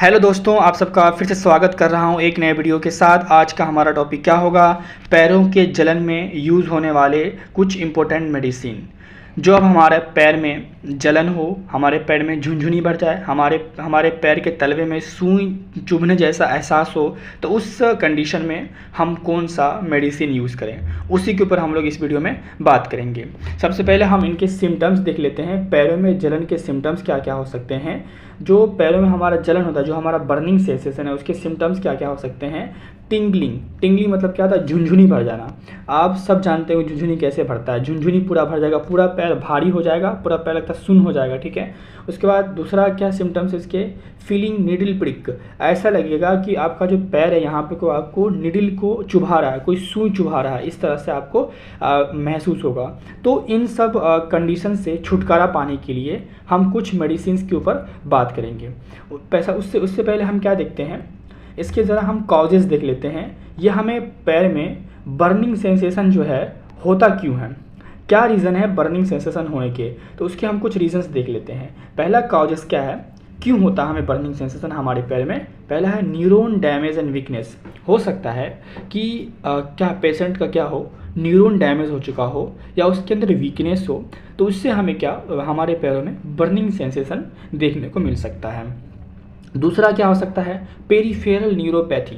Hello दोस्तों, आप सबका फिर से स्वागत कर रहा हूं एक नए वीडियो के साथ। आज का हमारा टॉपिक क्या होगा? पैरों के जलन में यूज़ होने वाले कुछ इम्पोर्टेंट मेडिसिन। जो अब हमारे पैर में जलन हो, हमारे पैर में झुनझुनी बढ़ जाए, हमारे पैर के तलवे में सुई चुभने जैसा एहसास हो, तो उस कंडीशन में हम कौन सा मेडिसिन यूज़ करें, उसी के ऊपर हम लोग इस वीडियो में बात करेंगे। सबसे पहले हम इनके सिम्टम्स देख लेते हैं। पैरों में जलन के सिम्टम्स क्या क्या हो सकते हैं। जो पैरों में हमारा जलन होता है, जो हमारा बर्निंग सेंसेशन है, उसके सिम्टम्स क्या क्या हो सकते हैं। टिंगलिंग मतलब क्या होता है? झुनझुनी भर जाना। आप सब जानते हो झुनझुनी कैसे भरता है। झुनझुनी पूरा भर जाएगा, पूरा पैर भारी हो जाएगा, पूरा पैर लगता है सुन्न हो जाएगा, ठीक है। उसके बाद दूसरा क्या सिम्टम्स इसके? Feeling needle prick. ऐसा लगेगा कि आपका जो पैर है यहाँ पे को आपको निडल को चुभा रहा है, कोई सुई चुभा रहा है, इस तरह से आपको महसूस होगा। तो इन सब कंडीशन से छुटकारा पाने के लिए हम कुछ मेडिसिन के ऊपर बात करेंगे। उससे पहले हम क्या देखते हैं, इसके ज़रा हम कॉजेज़ देख लेते हैं। ये हमें पैर में बर्निंग सेंसेशन जो है होता क्यों है, क्या रीज़न है बर्निंग सेंसेशन होने के, तो उसके हम कुछ रीजंस देख लेते हैं। पहला कॉजेज़ क्या है, क्यों होता है हमें बर्निंग सेंसेशन हमारे पैर में? पहला है न्यूरॉन डैमेज एंड वीकनेस। हो सकता है कि क्या पेशेंट का क्या हो, न्यूरॉन डैमेज हो चुका हो या उसके अंदर वीकनेस हो, तो उससे हमें क्या हमारे पैरों में बर्निंग सेंसेशन देखने को मिल सकता है। दूसरा क्या हो सकता है? Peripheral neuropathy.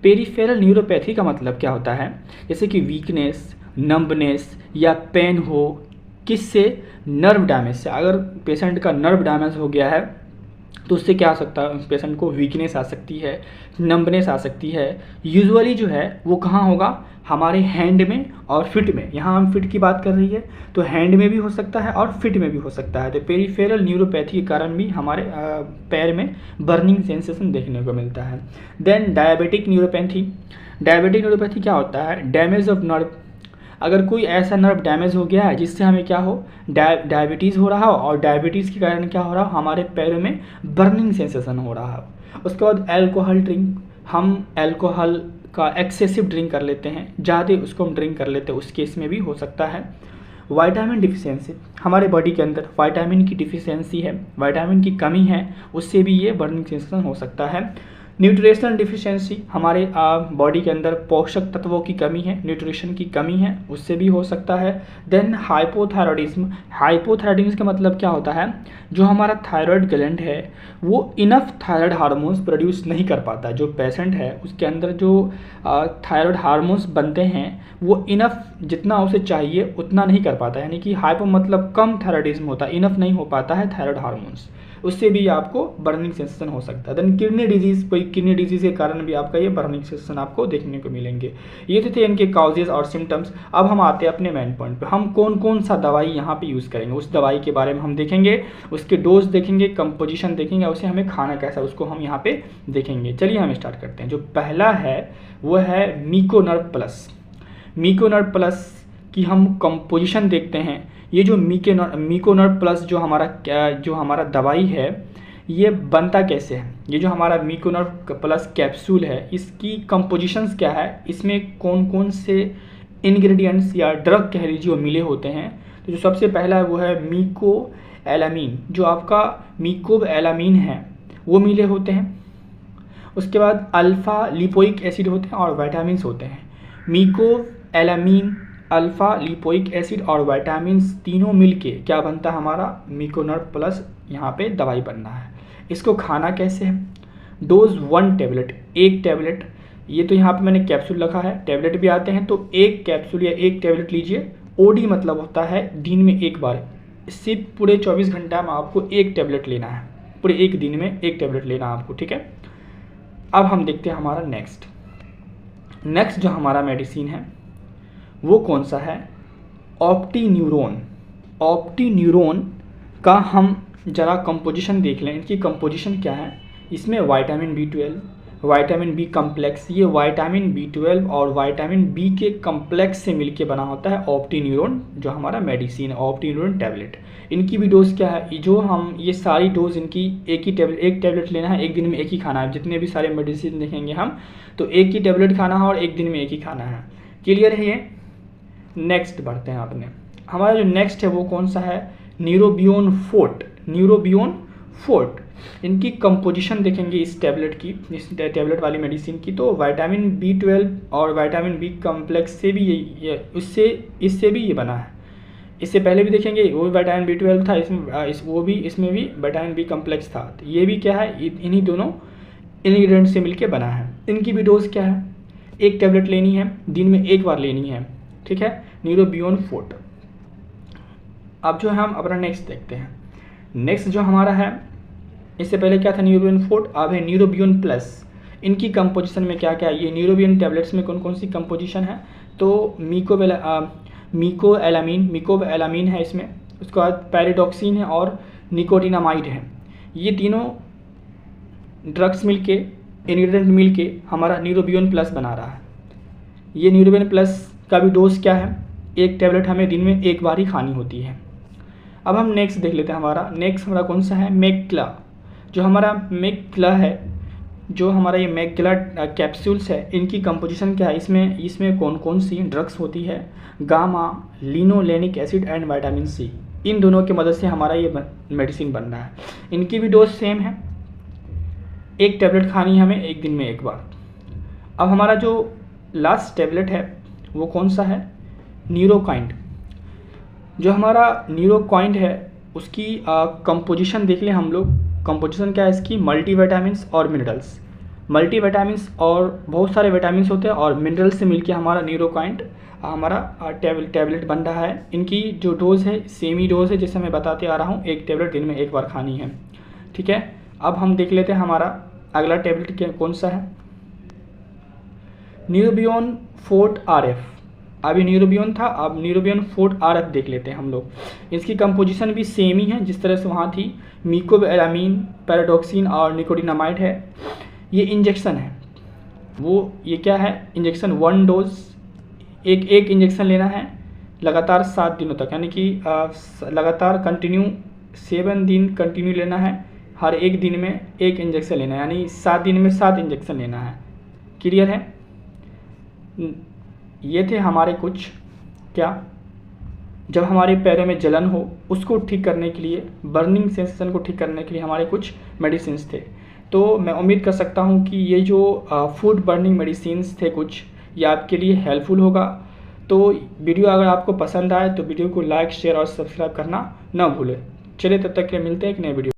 पेरिफेरल न्यूरोपैथी का मतलब क्या होता है? जैसे कि वीकनेस, नंबनेस या पेन हो, किससे? नर्व डैमेज से। अगर पेशेंट का नर्व डैमेज हो गया है तो उससे क्या आ सकता है? पेशेंट को वीकनेस आ सकती है, नंबनेस आ सकती है। यूजुअली जो है वो कहाँ होगा? हमारे हैंड में और फिट में। यहाँ हम फिट की बात कर रही है, तो हैंड में भी हो सकता है और फिट में भी हो सकता है। तो पेरिफेरल न्यूरोपैथी के कारण भी हमारे पैर में बर्निंग सेंसेशन देखने को मिलता है। Then diabetic neuropathy. Diabetic neuropathy क्या होता है? Damage of nerve. अगर कोई ऐसा नर्व डैमेज हो गया है जिससे हमें क्या हो, डायबिटीज़ हो रहा हो, और डायबिटीज़ के कारण क्या हो रहा हो, हमारे पैरों में बर्निंग सेंसेशन हो रहा हो। उसके बाद अल्कोहल ड्रिंक। हम अल्कोहल का एक्सेसिव ड्रिंक कर लेते हैं, ज़्यादा उसको हम ड्रिंक कर लेते हैं, उस केस में भी हो सकता है। Vitamin deficiency. हमारे बॉडी के अंदर विटामिन की डिफिशियंसी है, विटामिन की कमी है, उससे भी ये बर्निंग सेंसेशन हो सकता है। Nutritional deficiency. हमारे बॉडी के अंदर पोषक तत्वों की कमी है, न्यूट्रिशन की कमी है, उससे भी हो सकता है। Then hypothyroidism. हाइपोथायरॉयडिज्म का मतलब क्या होता है? जो हमारा थायराइड ग्लैंड है वो इनफ थायराइड हार्मोन्स प्रोड्यूस नहीं कर पाता। जो पेशेंट है उसके अंदर जो थायराइड हार्मोन्स बनते हैं वो इनफ, जितना उसे चाहिए उतना नहीं कर पाता। यानी कि हाइपो मतलब कम थायराइडिज्म होता है, इनफ नहीं हो पाता है थायराइड हार्मोन्स, उससे भी आपको बर्निंग सेंसेशन हो सकता है। Then kidney disease. कोई किडनी डिजीज़ के कारण भी आपका ये बर्निंग सेंसेशन आपको देखने को मिलेंगे। ये तो थे इनके काउजेज और सिम्टम्स। अब हम आते हैं अपने मेन पॉइंट पे। हम कौन कौन सा दवाई यहाँ पे यूज़ करेंगे, उस दवाई के बारे में हम देखेंगे, उसके डोज देखेंगे, कंपोजिशन देखेंगे, उसे हमें खाना कैसा उसको हम यहाँ पे देखेंगे। चलिए हम स्टार्ट करते हैं। जो पहला है वो है मिकोनर्व प्लस। मिकोनर्व प्लस की हम कंपोजिशन देखते हैं। ये जो मिकोनर्व प्लस जो हमारा दवाई है, ये बनता कैसे है? ये जो हमारा मिकोनर्व प्लस कैप्सूल है, इसकी कंपोजिशंस क्या है, इसमें कौन कौन से इंग्रेडिएंट्स या ड्रग कह लीजिए वो मिले होते हैं। तो जो सबसे पहला है वो है मिको एलामीन। जो आपका मिको एलामीन है वो मिले होते हैं। उसके बाद अल्फ़ा लिपोइक एसिड होते हैं और विटामिन होते हैं। मिको एलामीन, अल्फ़ा लिपोइक एसिड और विटामिन्स तीनों मिलके क्या बनता है? हमारा मिकोनर्व प्लस यहाँ पे दवाई बनना है। इसको खाना कैसे है? Dose 1 tablet, 1 tablet. ये तो यहाँ पे मैंने कैप्सूल रखा है, टैबलेट भी आते हैं, तो 1 कैप्सूल या 1 टैबलेट लीजिए। ओडी मतलब होता है दिन में 1 बार। इससे पूरे 24 घंटा में आपको 1 टैबलेट लेना है, पूरे 1 दिन में 1 टैबलेट लेना है आपको, ठीक है। अब हम देखते हैं हमारा नेक्स्ट जो हमारा मेडिसिन है वो कौन सा है? ऑप्टीन्यूरोन। ऑप्टीन्यूरोन का हम ज़रा कंपोजिशन देख लें। इनकी कंपोजिशन क्या है? इसमें vitamin B12, vitamin B complex, ये विटामिन B12 और विटामिन B के कम्प्लेक्स से मिलके बना होता है ऑप्टीन्यूरोन, जो हमारा मेडिसिन है ऑप्टीन्यूरोन टैबलेट। इनकी भी डोज क्या है? जो हम ये सारी डोज इनकी एक टैबलेट लेना है, 1 दिन में 1 ही खाना है। जितने भी सारे मेडिसिन देखेंगे हम, तो 1 ही टैबलेट खाना है और 1 दिन में 1 ही खाना है। क्लियर है ये? नेक्स्ट बढ़ते हैं अपने। हमारा जो नेक्स्ट है वो कौन सा है? न्यूरोबियोन फोर्ट। न्यूरोबियोन फोर्ट इनकी कंपोजिशन देखेंगे इस टैबलेट वाली मेडिसिन की, तो विटामिन B12 और विटामिन बी कॉम्प्लेक्स से भी ये इससे भी ये बना है। इससे पहले भी देखेंगे वो भी विटामिन B12 था, इसमें भी विटामिन बी कॉम्प्लेक्स था। तो ये भी क्या है, इन्हीं दोनों इंग्रेडिएंट से मिलके बना है। इनकी भी डोज क्या है, एक टैबलेट लेनी है, दिन में एक बार लेनी है, ठीक है, न्यूरोबियोन फोर्ट। अब जो है हम अपना नेक्स्ट देखते हैं। नेक्स्ट जो हमारा है, इससे पहले क्या था न्यूरोबियोन फोर्ट, अब है न्यूरोबियोन प्लस। इनकी कंपोजिशन में क्या क्या है, ये न्यूरोबियोन टैबलेट्स में कौन कौन सी कंपोजिशन है, तो मिकोएलामीन है इसमें, उसके बाद पैराडॉक्सिन है और निकोटिनामाइड है। ये तीनों ड्रग्स मिलके, इंग्रेडिएंट मिलके हमारा न्यूरोबियोन प्लस बना रहा है। ये न्यूरोबियोन प्लस का भी डोज क्या है, एक टैबलेट हमें दिन में एक बार ही खानी होती है। अब हम नेक्स्ट देख लेते हैं। नेक्स्ट हमारा कौन सा है, मेकला। जो हमारा मेकला है, जो हमारा ये मेकला कैप्सूल्स है, इनकी कंपोजिशन क्या है, इसमें कौन कौन सी ड्रग्स होती है, gamma, linolenic acid and vitamin C. इन दोनों की मदद से हमारा ये मेडिसिन बन रहा है। इनकी भी डोज सेम है, एक टैबलेट खानी है हमें एक दिन में एक बार। अब हमारा जो लास्ट टैबलेट है वो कौन सा है, न्यूरोकाइंड। जो हमारा न्यूरोकाइंड है उसकी कंपोजिशन देख लें हम लोग। कंपोजिशन क्या है इसकी, मल्टीविटामिन्स और मिनरल्स। मल्टीविटामिन्स और बहुत सारे विटामिन्स होते हैं और मिनरल्स से मिलके हमारा न्यूरोकाइंड हमारा टैबलेट बन रहा है। इनकी जो डोज़ है सेम ही डोज़ है जैसे मैं बताते आ रहा हूँ, एक टैबलेट दिन में एक बार खानी है, ठीक है। अब हम देख लेते हैं हमारा अगला टैबलेट कौन सा है, न्यूरोबियोन फोर्ट RF। अभी न्यूरोबियोन था, अब न्यूरोबियोन फोर्ट RF देख लेते हैं हम लोग। इसकी कंपोजिशन भी सेम ही है जिस तरह से वहाँ थी, मिकोएलामीन, पैराडॉक्सिन और निकोटिनामाइड है। ये इंजेक्शन है, ये क्या है, इंजेक्शन 1 डोज, एक इंजेक्शन लेना है लगातार 7 दिनों तक, यानी कि लगातार कंटिन्यू 7 दिन कंटिन्यू लेना है। हर एक दिन में एक इंजेक्शन लेना है, यानी 7 दिन में 7 इंजेक्शन लेना है। क्लियर है। ये थे हमारे कुछ क्या, जब हमारे पैरों में जलन हो उसको ठीक करने के लिए, बर्निंग सेंसेशन को ठीक करने के लिए हमारे कुछ मेडिसिन्स थे। तो मैं उम्मीद कर सकता हूँ कि ये जो फूड बर्निंग मेडिसिन्स थे कुछ, ये आपके लिए हेल्पफुल होगा। तो वीडियो अगर आपको पसंद आए तो वीडियो को लाइक, शेयर और सब्सक्राइब करना ना भूलें। चलिए तब तक के लिए मिलते हैं एक नए वीडियो।